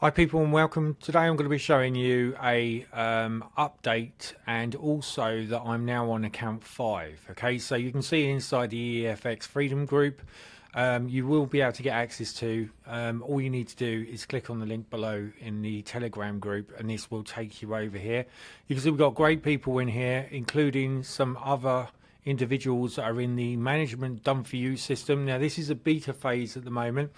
Hi people and welcome. Today I'm going to be showing you a update and also that I'm now on account 5. Okay, so you can see inside the EFX Freedom group you will be able to get access to. All you need to do is click on the link below in the Telegram group and this will take you over here. You can see we've got great people in here, including some other individuals that are in the management done for you system. Now this is a beta phase at the moment.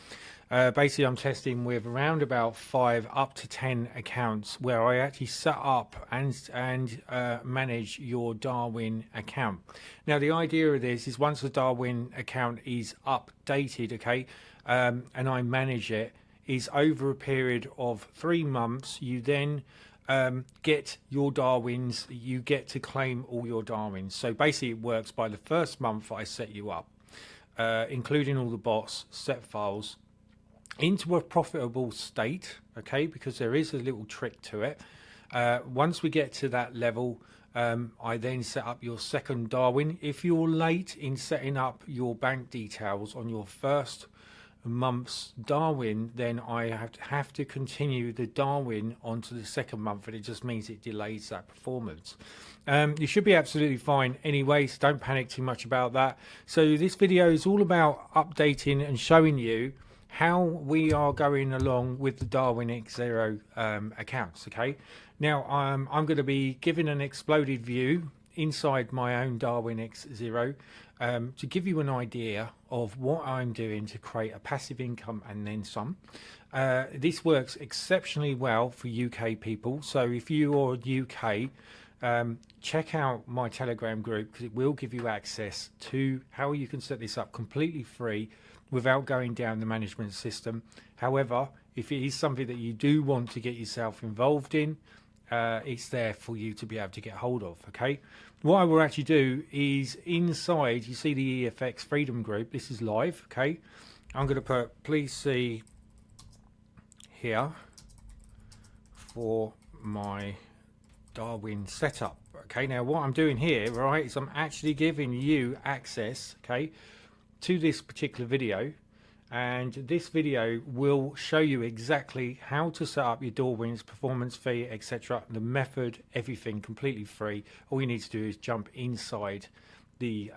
Basically I'm testing with around about 5 up to 10 accounts where I actually set up and manage your Darwin account. Now the idea of this is once the Darwin account is updated, okay, and I manage it, is over a period of 3 months you then get your Darwins, you get to claim all your Darwins. So basically it works by the first month I set you up, including all the bots, set files into a profitable state, okay, because there is a little trick to it. Once we get to that level, I then set up your second Darwin. If you're late in setting up your bank details on your first month's Darwin, then I have to continue the Darwin onto the second month, and it just means it delays that performance. You should be absolutely fine anyway, so don't panic too much about that. So this video is all about updating and showing you how we are going along with the Darwinex Zero accounts. Okay, now I'm going to be giving an exploded view inside my own Darwinex Zero to give you an idea of what I'm doing to create a passive income and then some. This works exceptionally well for UK people, so if you are UK, check out my Telegram group because it will give you access to how you can set this up completely free without going down the management system. However, if it is something that you do want to get yourself involved in, it's there for you to be able to get hold of. Okay, what I will actually do is inside, you see the EFX Freedom group, this is live. Okay, I'm going to put please see here for my Darwin setup. Okay, now what I'm doing here, right, is I'm actually giving you access, okay, to this particular video, and this video will show you exactly how to set up your Darwin's performance fee, etc., the method, everything completely free. All you need to do is jump inside the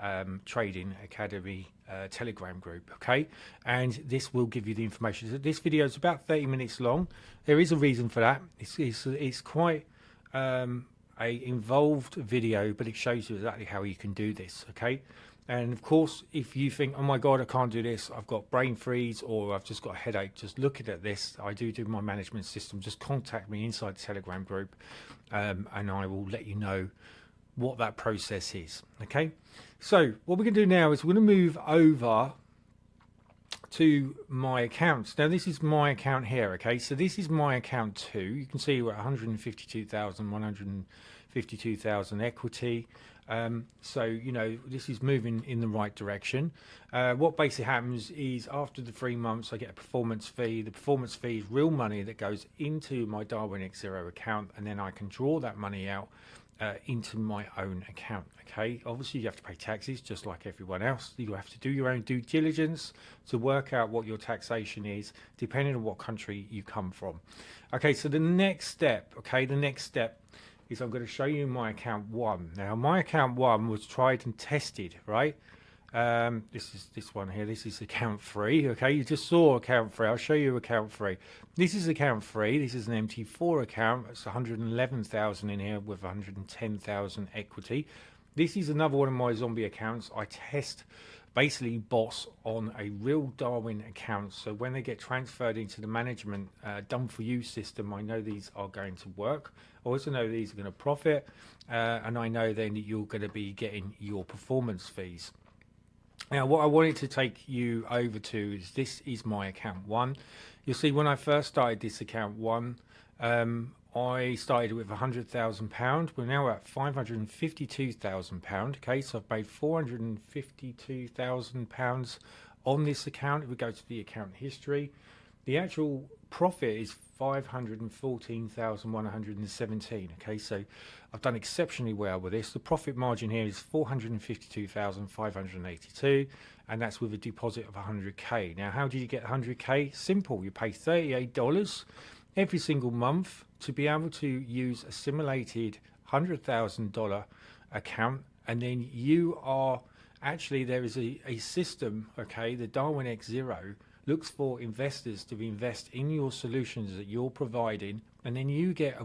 Trading Academy Telegram group, okay, and this will give you the information. So this video is about 30 minutes long. There is a reason for that. It's quite a involved video, but it shows you exactly how you can do this. Okay, and of course if you think, oh my god, I can't do this, I've got brain freeze or I've just got a headache just looking at this, I do my management system, just contact me inside the Telegram group and I will let you know what that process is. Okay, so what we're going to do now is we're going to move over to my accounts. Now this is my account here. Okay, so this is my account 2. You can see we're at 152,000 equity. So you know this is moving in the right direction. What basically happens is after the 3 months I get a performance fee. The performance fee is real money that goes into my Darwinex Zero account, and then I can draw that money out into my own account. Okay, obviously you have to pay taxes just like everyone else. You have to do your own due diligence to work out what your taxation is depending on what country you come from. Okay, so the next step, is I'm going to show you my account 1. Now my account 1 was tried and tested, right? This is this one here. This is account 3. Okay, you just saw account 3. I'll show you account 3. This is account 3. This is an MT4 account. It's 111,000 in here with 110,000 equity. This is another one of my zombie accounts. I test basically bots on a real Darwin account, so when they get transferred into the management done for you system, I know these are going to work. I also know these are going to profit, and I know then that you're going to be getting your performance fees. Now what I wanted to take you over to is this is my account 1. You'll see when I first started this account 1, I started with £100,000. We're now at £552,000. Okay, so I've made £452,000 on this account. If we go to the account history, the actual profit is 514,117. Okay, so I've done exceptionally well with this. The profit margin here is 452,582, and that's with a deposit of 100k. Now how do you get 100k? Simple. You pay $38 every single month to be able to use a simulated $100,000 account, and then you are actually, there is a system, okay, the Darwinex Zero looks for investors to invest in your solutions that you're providing, and then you get a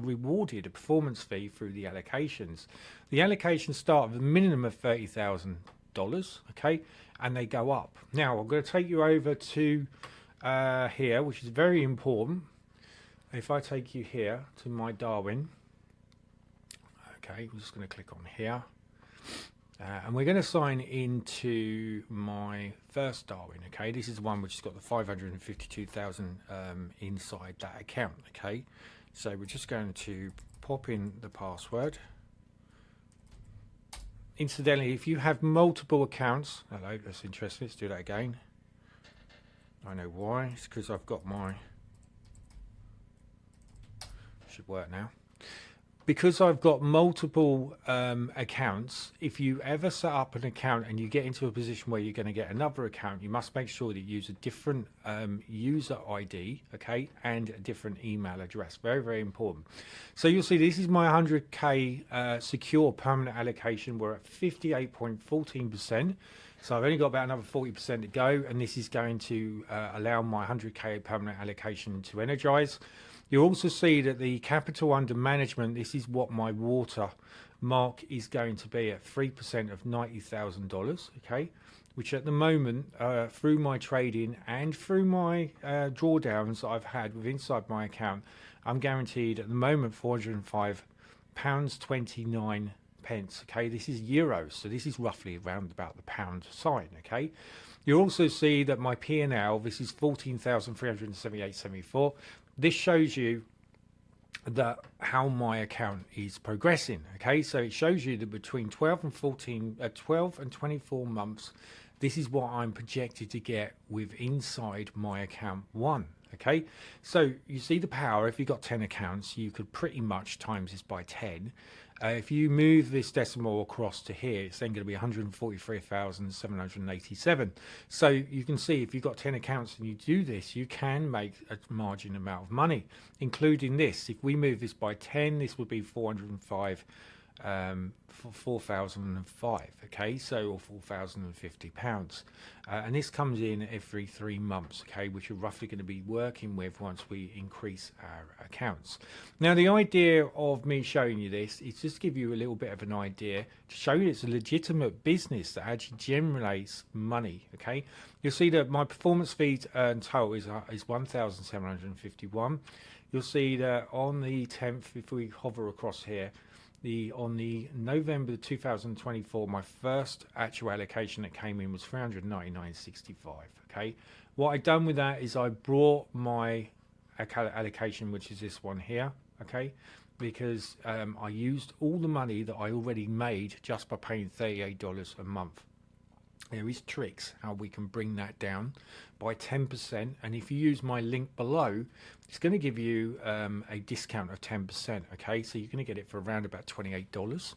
performance fee through the allocations. The allocations start with a minimum of $30,000, okay, and they go up. Now I'm going to take you over to here, which is very important. If I take you here to my Darwin, okay, I'm just going to click on here. And we're going to sign into my first Darwin, okay? This is the one which has got the 552,000 inside that account, okay? So we're just going to pop in the password. Incidentally, if you have multiple accounts, hello, that's interesting, let's do that again. I know why, it's because I've got my, should work now. Because I've got multiple accounts, if you ever set up an account and you get into a position where you're going to get another account, you must make sure that you use a different user ID, okay, and a different email address. Very, very important. So you'll see this is my 100K secure permanent allocation. We're at 58.14%. So I've only got about another 40% to go, and this is going to allow my 100K permanent allocation to energize. You'll also see that the capital under management, this is what my water mark is going to be at 3% of $90,000, okay, which at the moment, through my trading and through my drawdowns that I've had with inside my account, I'm guaranteed at the moment £405.29. Okay, this is euros, so this is roughly around about the pound sign, okay. You'll also see that my P&L, this is 14,378.74. This shows you that how my account is progressing, okay. So it shows you that between 12 and 24 months, this is what I'm projected to get with inside my account one, okay. So you see the power. If you've got 10 accounts, you could pretty much times this by 10. If you move this decimal across to here, it's then going to be 143,787. So you can see if you've got 10 accounts and you do this, you can make a margin amount of money, including this. If we move this by 10, this would be 405, 4,005, okay, so, or 4,050 pounds, and this comes in every 3 months, okay, which you're roughly going to be working with once we increase our accounts. Now the idea of me showing you this is just to give you a little bit of an idea, to show you it's a legitimate business that actually generates money, okay. You'll see that my performance fees earned total is 1,751. You'll see that on the 10th, if we hover across here, on the November 2024, my first actual allocation that came in was 399.65. Okay, what I've done with that is I brought my allocation, which is this one here, okay, because I used all the money that I already made just by paying $38 a month. There is tricks how we can bring that down by 10%, and if you use my link below, it's going to give you a discount of 10%, okay, so you're going to get it for around about $28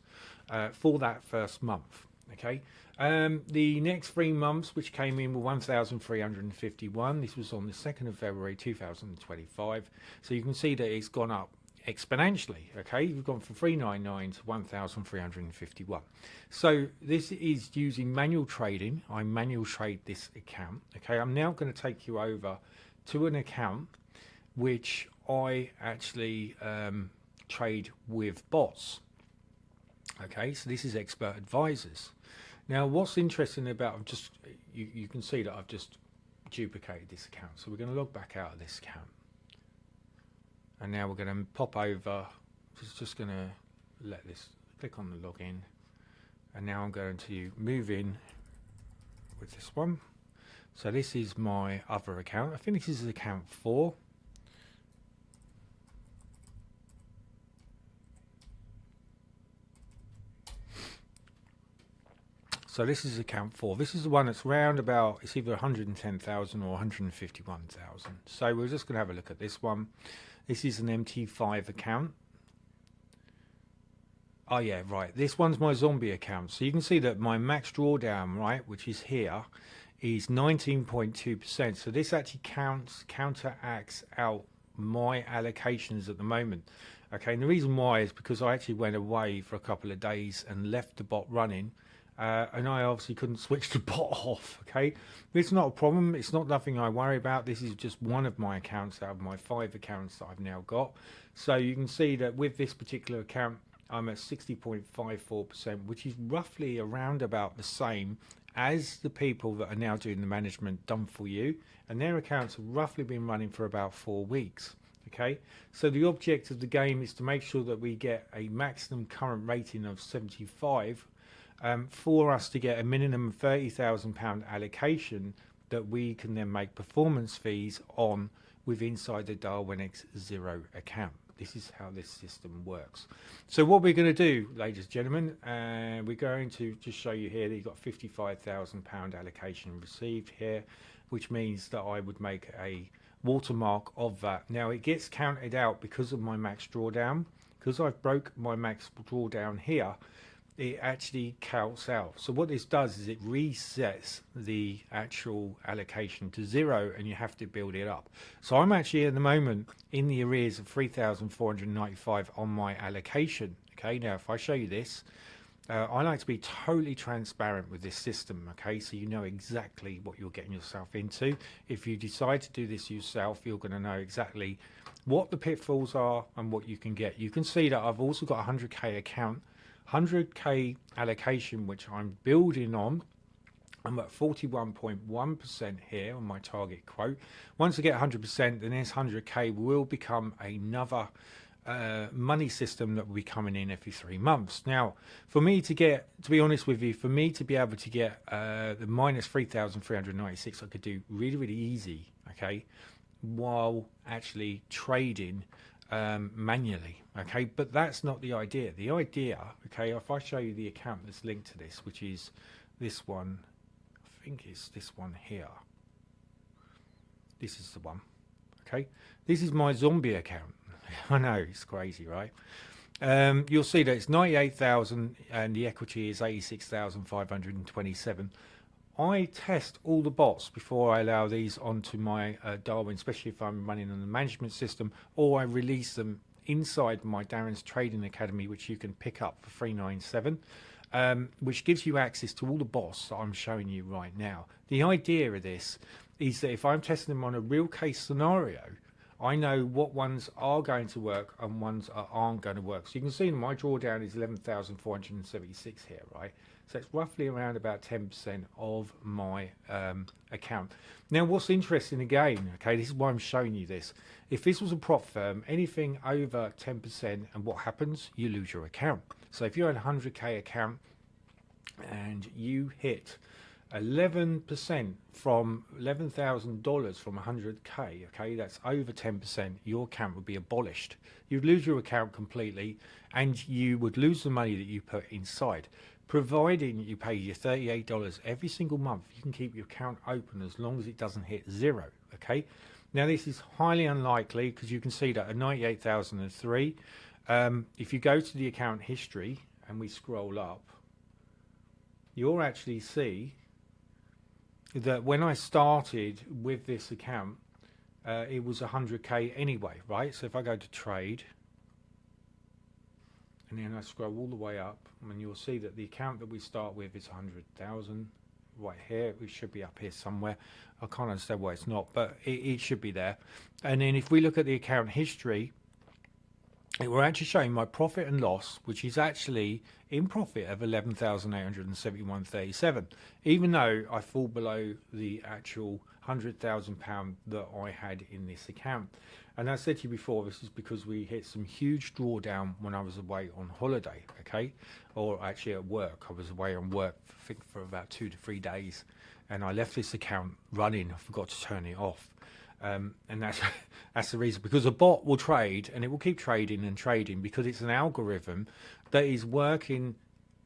for that first month, okay. The next 3 months, which came in, were 1,351. This was on the 2nd of February 2025, so you can see that it's gone up exponentially, okay. We've gone from 399 to 1,351. So this is using manual trading. I manual trade this account, okay. I'm now going to take you over to an account which I actually trade with bots, okay. So this is Expert Advisors. Now what's interesting about, you can see that I've just duplicated this account, so we're going to log back out of this account. And now we're going to pop over, just going to let this, click on the login. And now I'm going to move in with this one. So this is my other account. I think this is account 4. So this is account 4. This is the one that's round about, it's either 110,000 or 151,000. So we're just going to have a look at this one. This is an MT5 account. Oh yeah, right. This one's my zombie account. So you can see that my max drawdown, right, which is here, is 19.2%. So this actually counteracts out my allocations at the moment. Okay, and the reason why is because I actually went away for a couple of days and left the bot running, and I obviously couldn't switch the bot off. Okay, it's not a problem. It's not nothing I worry about. This is just one of my accounts out of my 5 accounts that I've now got. So you can see that with this particular account, I'm at 60.54%, which is roughly around about the same as the people that are now doing the management done for you, and their accounts have roughly been running for about 4 weeks. Okay, so the object of the game is to make sure that we get a maximum current rating of 75 for us to get a minimum of £30,000 allocation that we can then make performance fees on with inside the Darwinex Zero account. This is how this system works. So what we're going to do, ladies and gentlemen, we're going to just show you here that you've got £55,000 allocation received here, which means that I would make a watermark of that. Now it gets counted out because of my max drawdown. Because I've broke my max drawdown here, it actually counts out. So what this does is it resets the actual allocation to 0, and you have to build it up. So I'm actually at the moment in the arrears of 3,495 on my allocation. Okay, now if I show you this, I like to be totally transparent with this system, okay, so you know exactly what you're getting yourself into. If you decide to do this yourself, you're going to know exactly what the pitfalls are and what you can get. You can see that I've also got a 100k account, 100k allocation, which I'm building on. I'm at 41.1% here on my target quote. Once I get 100%, then this 100k will become another money system that will be coming in every 3 months. Now, for me to get, to be honest with you, for me to be able to get the minus 3,396, I could do really easy, okay, while actually trading manually, okay. But that's not the idea. The idea, okay, if I show you the account that's linked to this, which is this one, I think it's this one here. This is the one, okay. This is my zombie account. I know, it's crazy, right? You'll see that it's 98,000 and the equity is 86,527. I test all the bots before I allow these onto my Darwin, especially if I'm running on the management system, or I release them inside my Darrens Trading Academy, which you can pick up for $397, which gives you access to all the bots that I'm showing you right now. The idea of this is that if I'm testing them on a real case scenario, I know what ones are going to work and ones aren't going to work. So you can see my drawdown is 11,476 here, right? So it's roughly around about 10% of my account. Now, what's interesting again, okay, this is why I'm showing you this. If this was a prop firm, anything over 10%, and what happens? You lose your account. So if you're at a 100k account and you hit 11% from $11,000 from 100k, okay, that's over 10%, your account would be abolished. You'd lose your account completely, and you would lose the money that you put inside. Providing you pay your $38 every single month, you can keep your account open as long as it doesn't hit 0, okay. Now this is highly unlikely because you can see that at 98,003, if you go to the account history and we scroll up, you'll actually see that when I started with this account, it was 100k anyway, right? So if I go to trade, and then I scroll all the way up, and you'll see that the account that we start with is 100,000 right here. It should be up here somewhere. I can't understand why it's not, but it should be there. And then if we look at the account history, it will actually showing my profit and loss, which is actually in profit of 11,871.37, even though I fall below the actual £100,000 that I had in this account. And I said to you before, this is because we hit some huge drawdown when I was away on holiday, okay, or actually at work. I was away on work, I think, for about 2 to 3 days, and I left this account running. I forgot to turn it off. And that's the reason, because a bot will trade and it will keep trading and trading because it's an algorithm that is working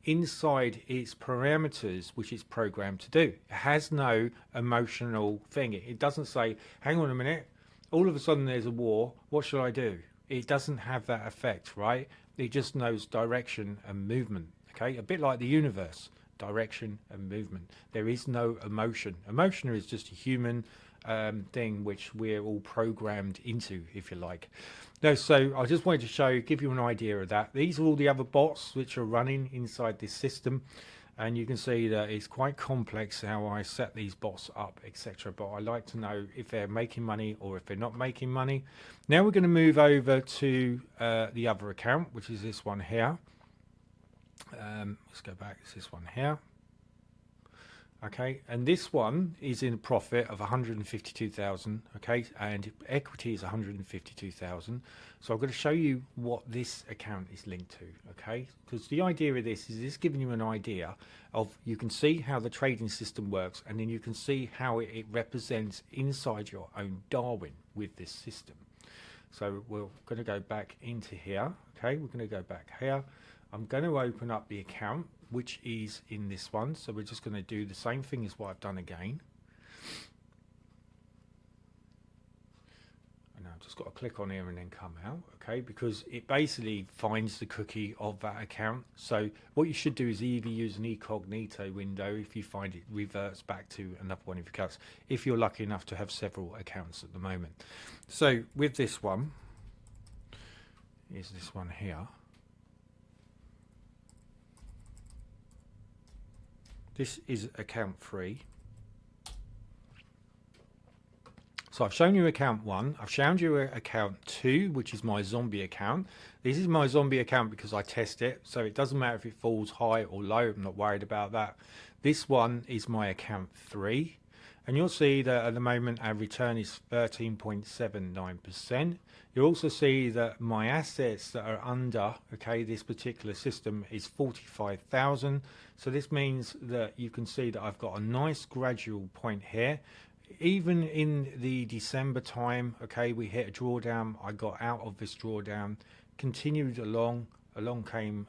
inside its parameters, which it's programmed to do. It has no emotional thing. It doesn't say, hang on a minute, all of a sudden there's a war, what should I do? It doesn't have that effect, right? It just knows direction and movement, okay? A bit like the universe, direction and movement. There is no emotion. Emotion is just a human thing which we're all programmed into, if you like. No, so I just wanted to show you, give you an idea of that. These are all the other bots which are running inside this system, and you can see that it's quite complex how I set these bots up, etc. But I like to know if they're making money or if they're not making money. Now we're going to move over to the other account, which is this one here. Let's go back. It's this one here. Okay, and this one is in a profit of 152,000. Okay, and equity is 152,000. So I'm going to show you what this account is linked to. Okay, because the idea of this is it's giving you an idea of, you can see how the trading system works, and then you can see how it represents inside your own Darwin with this system. So we're going to go back into here. Okay, we're going to go back here. I'm going to open up the account, which is in this one. So we're just going to do the same thing as what I've done again. And I've just got to click on here and then come out, okay, because it basically finds the cookie of that account. So what you should do is either use an incognito window if you find it reverts back to another one of your accounts, if you're lucky enough to have several accounts at the moment. So with this one, is this one here. This is account 3. So I've shown you account 1. I've shown you account 2, which is my zombie account. This is my zombie account because I test it. So it doesn't matter if it falls high or low. I'm not worried about that. This one is my account 3. And you'll see that at the moment our return is 13.79%. You'll also see that my assets that are under, okay, this particular system is 45,000. So this means that you can see that I've got a nice gradual point here. Even in the December time, okay, we hit a drawdown. I got out of this drawdown, continued along came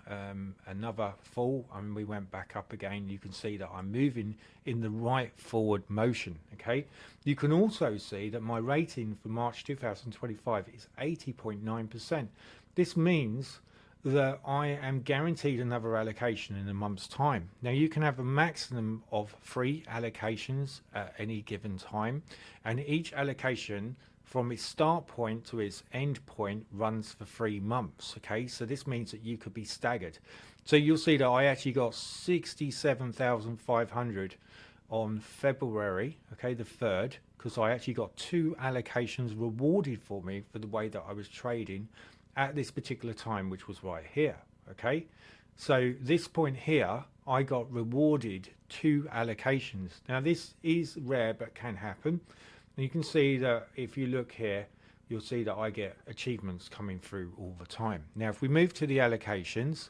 another fall, and we went back up again. You can see that I'm moving in the right forward motion. Okay, you can also see that my rating for March 2025 is 80.9%. This means that I am guaranteed another allocation in a month's time. Now you can have a maximum of 3 allocations at any given time, and each allocation from its start point to its end point runs for 3 months. Okay, so this means that you could be staggered. So you'll see that I actually got 67,500 on February, okay, the 3rd, because I actually got 2 allocations rewarded for me for the way that I was trading at this particular time, which was right here. Okay, so this point here, I got rewarded 2 allocations. Now this is rare but can happen. And you can see that if you look here, you'll see that I get achievements coming through all the time. Now, if we move to the allocations,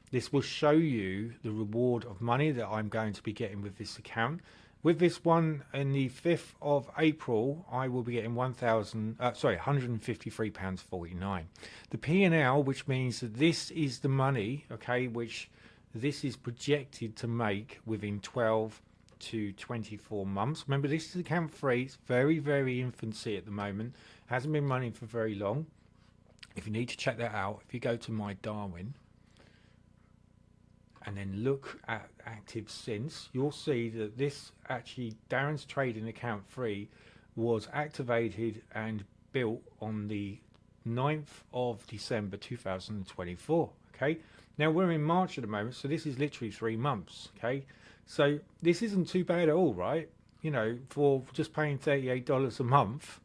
this will show you the reward of money that I'm going to be getting with this account. With this one, in the 5th of April, I will be getting £153.49. The P&L, which means that this is the money, okay, which this is projected to make within 12 to 24 months. Remember, this is account 3. It's very, very infancy at the moment. Hasn't been running for very long. If you need to check that out, if you go to my Darwin and then look at active since, you'll see that this actually, Darren's trading account 3 was activated and built on the 9th of December 2024. Okay, now we're in March at the moment, so this is literally 3 months. Okay, so this isn't too bad at all, right? You know, for just paying $38 a month,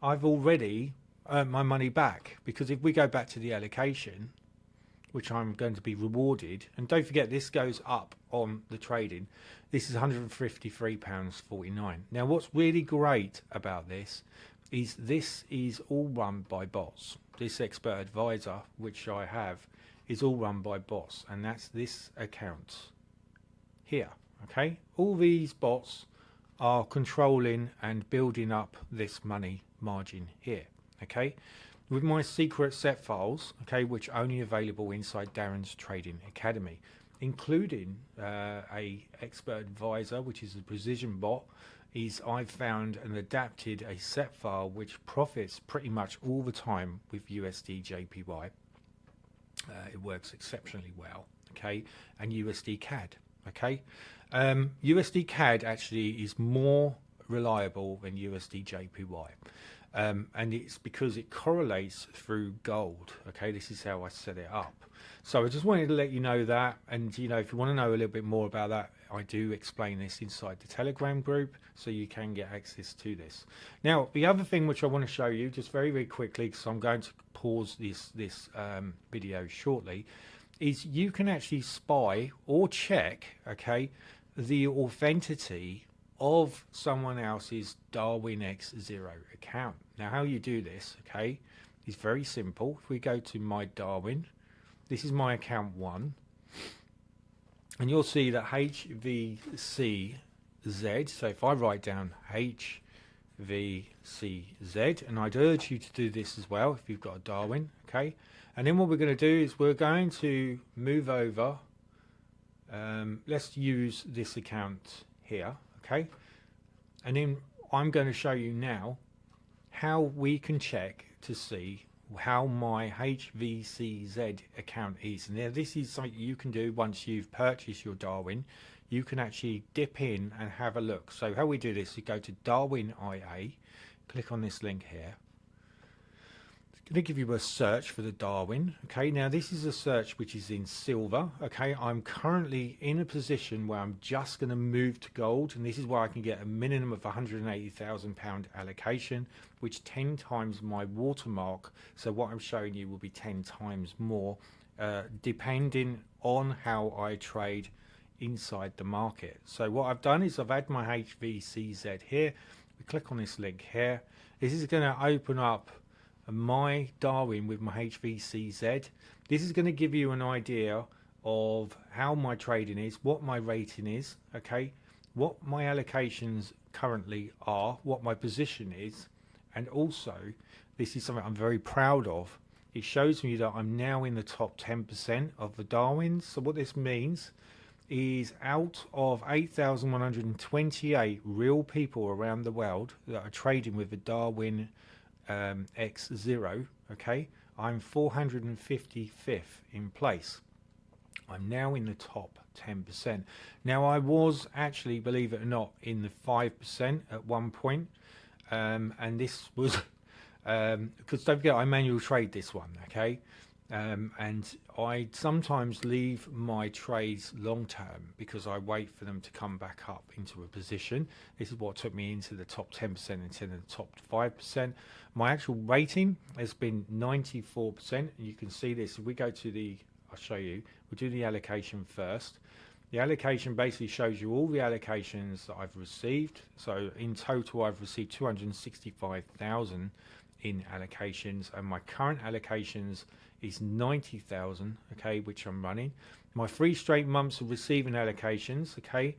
I've already earned my money back, because if we go back to the allocation, which I'm going to be rewarded, and don't forget this goes up on the trading, this is £153.49. Now what's really great about this is all run by bots. This expert advisor, which I have, is all run by bots, and that's this account here. Okay, all these bots are controlling and building up this money margin here. Okay, with my secret set files, okay, which are only available inside Darren's Trading Academy, including a expert advisor, which is a precision bot, is I've found and adapted a set file which profits pretty much all the time with USD JPY. It works exceptionally well. Okay, and USD CAD. Okay, USD CAD actually is more reliable than USD JPY. And it's because it correlates through gold. Okay, this is how I set it up. So I just wanted to let you know that, and you know, if you want to know a little bit more about that, I do explain this inside the Telegram group, so you can get access to this. Now, the other thing which I want to show you just very quickly, because I'm going to pause this video shortly, is you can actually spy or check, okay, the authenticity of someone else's Darwinex Zero account. Now, how you do this, okay, is very simple. If we go to my Darwin, this is my account 1, and you'll see that HVCZ. So if I write down HVCZ, and I'd urge you to do this as well if you've got a Darwin, okay. And then what we're going to do is we're going to move over. Let's use this account here, okay. And then I'm going to show you now how we can check to see how my HVCZ account is. Now, this is something you can do once you've purchased your Darwin. You can actually dip in and have a look. So how we do this, you go to Darwin IA, click on this link here. It's going to give you a search for the Darwin. Okay, now this is a search which is in silver. Okay, I'm currently in a position where I'm just going to move to gold, and this is where I can get a minimum of £180,000 allocation, which 10 times my watermark. So what I'm showing you will be 10 times more, depending on how I trade inside the market. So what I've done is I've had my HVCZ here. We click on this link here. This is going to open up my Darwin with my HVCZ. This is going to give you an idea of how my trading is, what my rating is, okay, what my allocations currently are, what my position is, and also this is something I'm very proud of. It shows me that I'm now in the top 10% of the Darwins. So what this means is out of 8,128 real people around the world that are trading with the Darwin X Zero, okay, I'm 455th in place. I'm now in the top 10%. Now, I was actually, believe it or not, in the 5% at one point, and this was because don't forget I manual trade this one, okay. And I sometimes leave my trades long term because I wait for them to come back up into a position. This is what took me into the top 10% instead of the top 5%. My actual rating has been 94%. And you can see this. If we go to the, I'll show you, we'll do the allocation first. The allocation basically shows you all the allocations that I've received. So in total, I've received 265,000 in allocations, and my current allocations is 90,000, okay, which I'm running. My 3 straight months of receiving allocations, okay,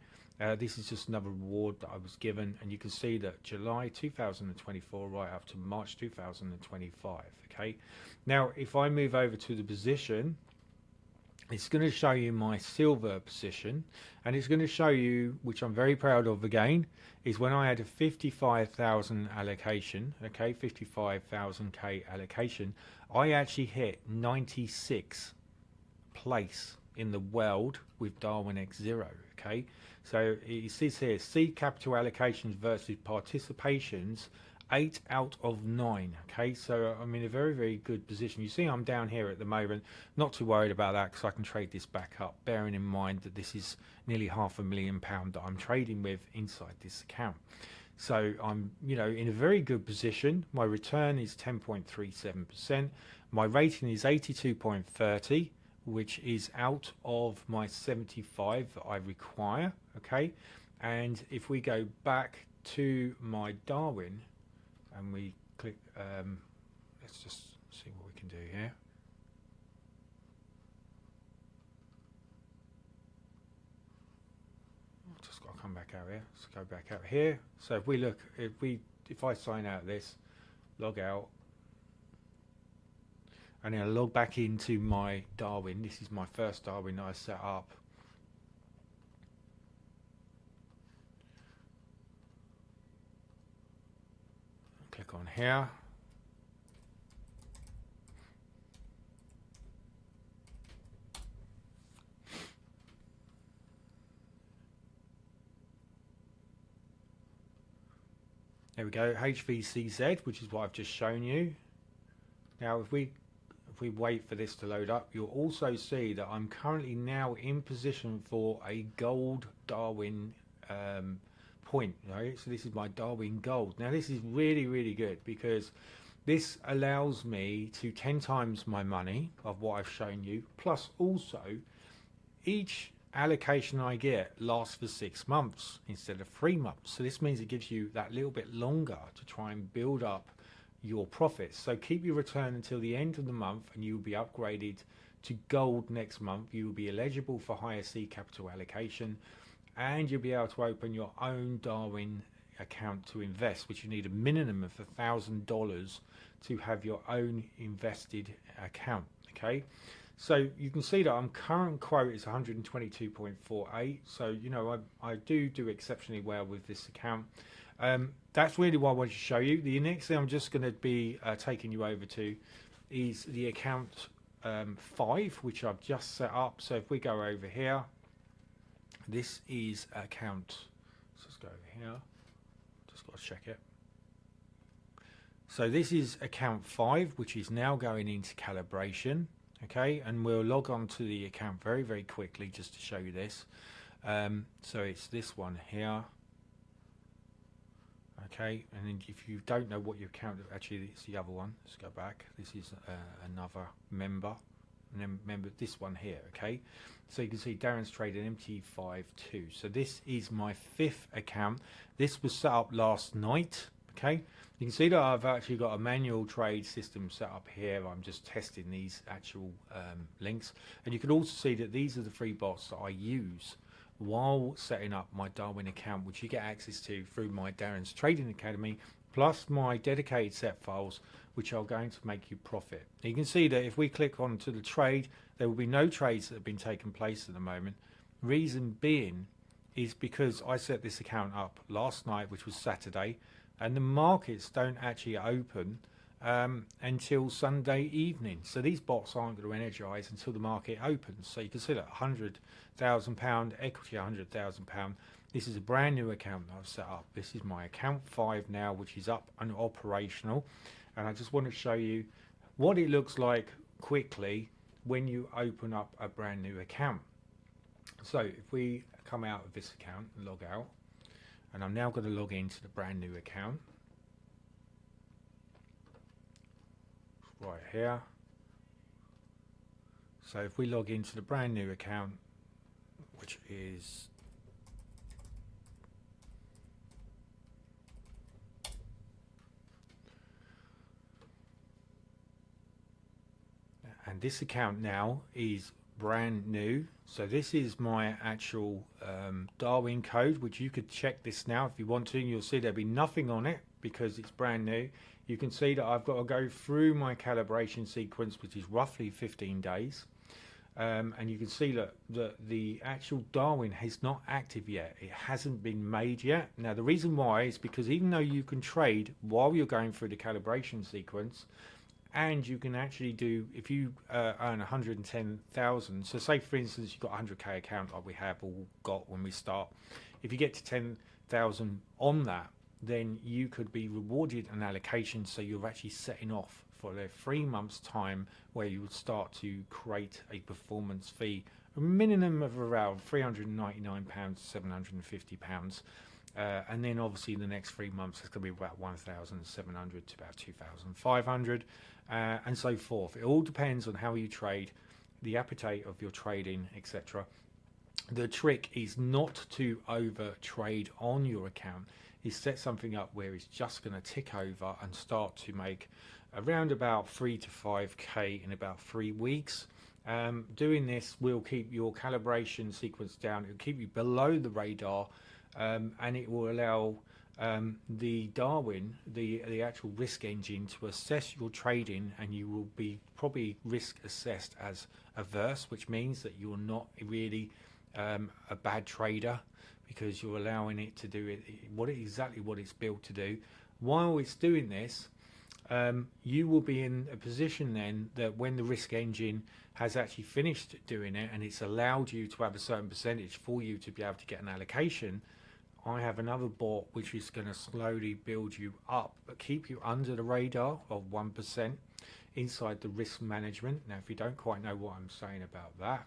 this is just another reward that I was given, and you can see that July 2024 right up to March 2025, okay. Now, if I move over to the position, it's going to show you my silver position, and it's going to show you, which I'm very proud of again, is when I had a 55,000 allocation, okay, 55,000k allocation, I actually hit 96th place in the world with Darwinex Zero, okay. So it says here, seed capital allocations versus participations, 8 out of 9, okay. So I'm in a very good position. You see I'm down here at the moment, not too worried about that because I can trade this back up, bearing in mind that this is nearly £500,000 that I'm trading with inside this account. So I'm, you know, in a very good position. My return is 10.37%. My rating is 82.30, which is out of my 75 that I require, okay. And if we go back to my Darwin and we click, let's just see what we can do here. Just got to come back out here. Let's go back out here. So if we look, if I sign out this, log out, and then I log back into my Darwin. This is my first Darwin that I set up. Click on here. There we go, HVCZ, which is what I've just shown you. Now if we wait for this to load up, you'll also see that I'm currently now in position for a gold Darwin point, right? So this is my Darwin gold. Now this is really good, because this allows me to 10 times my money of what I've shown you, plus also each allocation I get lasts for 6 months instead of 3 months. So this means it gives you that little bit longer to try and build up your profits. So keep your return until the end of the month, and you will be upgraded to gold next month. You will be eligible for higher seed capital allocation, and you'll be able to open your own Darwin account to invest, which you need a minimum of $1,000 to have your own invested account. Okay, so you can see that our current quote is 122.48. So you know, I do exceptionally well with this account. That's really what I wanted to show you. The next thing I'm just going to be taking you over to is the account 5, which I've just set up. So if we go over here, this is account, let's just go over here, just got to check it. So this is account 5, which is now going into calibration. Okay, and we'll log on to the account very quickly just to show you this. So it's this one here. Okay, and then if you don't know what your account, actually it's the other one. Let's go back. This is another member, and then remember this one here. Okay, so you can see Darren's trading MT52. So this is my 5th account. This was set up last night. Okay, you can see that I've actually got a manual trade system set up here. I'm just testing these actual links, and you can also see that these are the 3 bots that I use while setting up my Darwin account, which you get access to through my Darren's Trading Academy, plus my dedicated set files, which are going to make you profit. You can see that if we click onto the trade, there will be no trades that have been taking place at the moment. Reason being is because I set this account up last night, which was Saturday, and the markets don't actually open until Sunday evening. So these bots aren't going to energize until the market opens. So you can see that £100,000 equity, £100,000. This is a brand new account that I've set up. This is my account 5 now, which is up and operational. And I just want to show you what it looks like quickly when you open up a brand new account. So if we come out of this account and log out, and I'm now going to log into the brand new account. Right here. So if we log into the brand new account, which is and this account now is brand new. So this is my actual Darwin code, which you could check this now if you want to, and you'll see there'll be nothing on it because it's brand new. You can see that I've got to go through my calibration sequence, which is roughly 15 days. And you can see that the actual Darwin is not active yet. It hasn't been made yet. Now, the reason why is because even though you can trade while you're going through the calibration sequence, and you can actually do, if you earn 110,000, so say for instance you've got a 100k account like we have all got when we start, if you get to 10,000 on that, then you could be rewarded an allocation. So you're actually setting off for a 3 months time where you would start to create a performance fee, a minimum of around £399 to £750, and then obviously the next 3 months it's going to be about 1,700 to about 2,500, and so forth. It all depends on how you trade, the appetite of your trading, etc. The trick is not to over trade on your account. Is set something up where it's just going to tick over and start to make around about 3 to 5k in about 3 weeks. Doing this will keep your calibration sequence down. It will keep you below the radar, and it will allow the Darwin, the actual risk engine, to assess your trading, and you will be probably risk assessed as averse, which means that you're not really a bad trader, because you're allowing it to do exactly what it's built to do. While it's doing this, you will be in a position then that when the risk engine has actually finished doing it and it's allowed you to have a certain percentage for you to be able to get an allocation, I have another bot which is going to slowly build you up, but keep you under the radar of 1% inside the risk management. Now, if you don't quite know what I'm saying about that,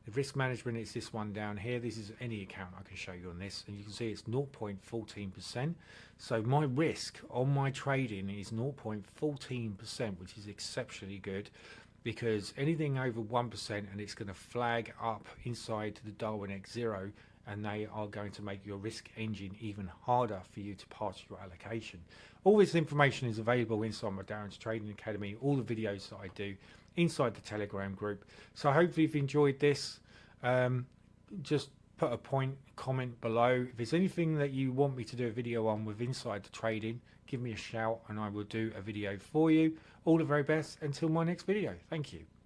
the risk management is this one down here. This is any account I can show you on this, and you can see it's 0.14%. So my risk on my trading is 0.14%, which is exceptionally good, because anything over 1% and it's going to flag up inside the Darwinex Zero, and they are going to make your risk engine even harder for you to pass your allocation. All this information is available inside my Darren's Trading Academy, all the videos that I do inside the Telegram group. So hopefully if you enjoyed this, just put a comment below. If there's anything that you want me to do a video on with inside the trading, give me a shout and I will do a video for you. All the very best until my next video. Thank you.